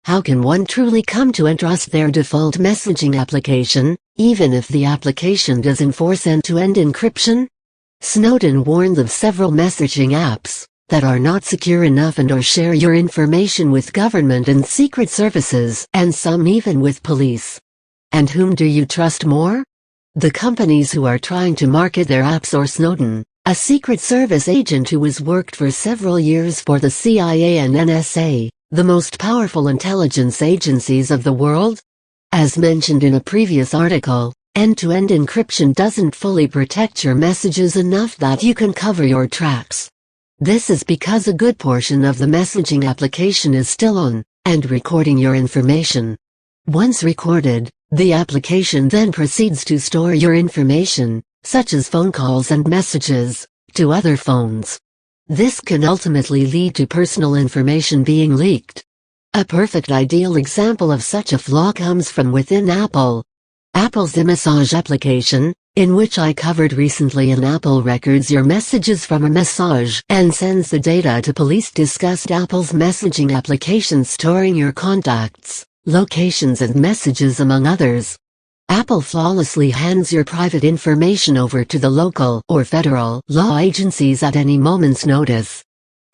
How can one truly come to entrust their default messaging application, even if the application does enforce end-to-end encryption? Snowden warned of several messaging apps that are not secure enough and/or share your information with government and secret services, and some even with police. And whom do you trust more? The companies who are trying to market their apps, or Snowden, a Secret Service agent who has worked for several years for the CIA and NSA, the most powerful intelligence agencies of the world? As mentioned in a previous article, end-to-end encryption doesn't fully protect your messages enough that you can cover your tracks. This is because a good portion of the messaging application is still on, and recording your information. Once recorded, the application then proceeds to store your information, such as phone calls and messages, to other phones. This can ultimately lead to personal information being leaked. A perfect ideal example of such a flaw comes from within Apple. Apple's iMessage application, in which I covered recently, in Apple records your messages from a message and sends the data to police. Discussed Apple's messaging application storing your contacts, locations and messages, among others. Apple flawlessly hands your private information over to the local or federal law agencies at any moment's notice.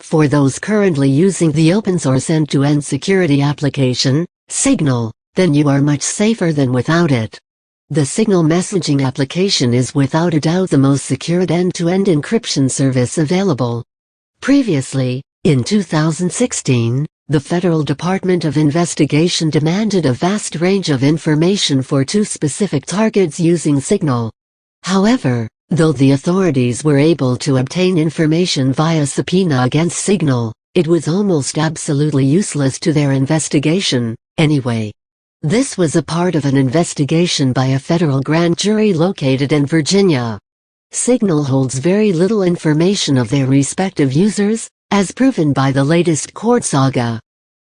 For those currently using the open-source end-to-end security application, Signal, then you are much safer than without it. The Signal messaging application is without a doubt the most secured end-to-end encryption service available. Previously, in 2016, the Federal Department of Investigation demanded a vast range of information for 2 specific targets using Signal. However, though the authorities were able to obtain information via subpoena against Signal, it was almost absolutely useless to their investigation, anyway. This was a part of an investigation by a federal grand jury located in Virginia. Signal holds very little information of their respective users, as proven by the latest court saga.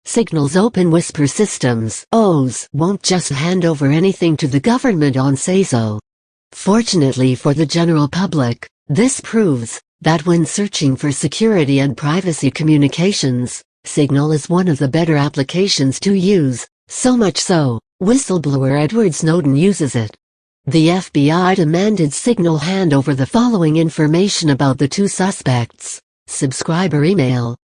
Signal's open whisper systems, OWS, won't just hand over anything to the government on say-so. Fortunately for the general public, this proves that when searching for security and privacy communications, Signal is one of the better applications to use, so much so, whistleblower Edward Snowden uses it. The FBI demanded Signal hand over the following information about the 2 suspects: subscriber email,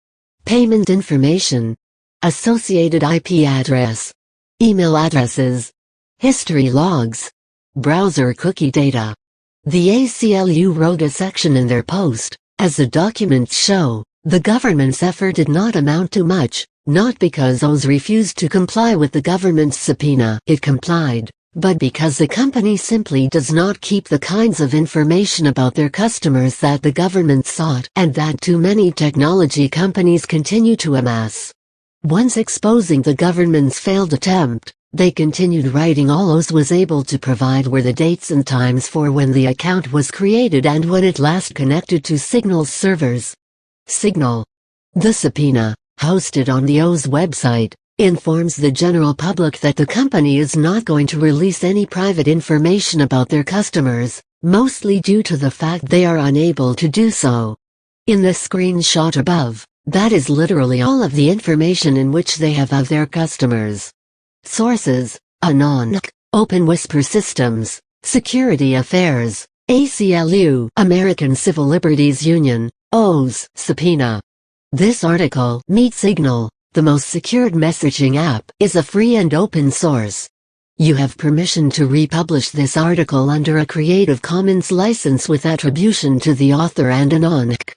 payment information, associated IP address, email addresses, history logs, browser cookie data. The ACLU wrote a section in their post, as the documents show, the government's effort did not amount to much, not because OWS refused to comply with the government's subpoena. It complied, but because the company simply does not keep the kinds of information about their customers that the government sought and that too many technology companies continue to amass. Once exposing the government's failed attempt, they continued writing. All OWS was able to provide were the dates and times for when the account was created and when it last connected to Signal's servers. Signal. The subpoena, hosted on the OWS website, informs the general public that the company is not going to release any private information about their customers, mostly due to the fact they are unable to do so. In the screenshot above, that is literally all of the information in which they have of their customers. Sources: ANONC, Open Whisper Systems, Security Affairs, ACLU, American Civil Liberties Union, OWS, subpoena. This article, Meet Signal, the most secured messaging app, is a free and open source. You have permission to republish this article under a Creative Commons license with attribution to the author and ANONC.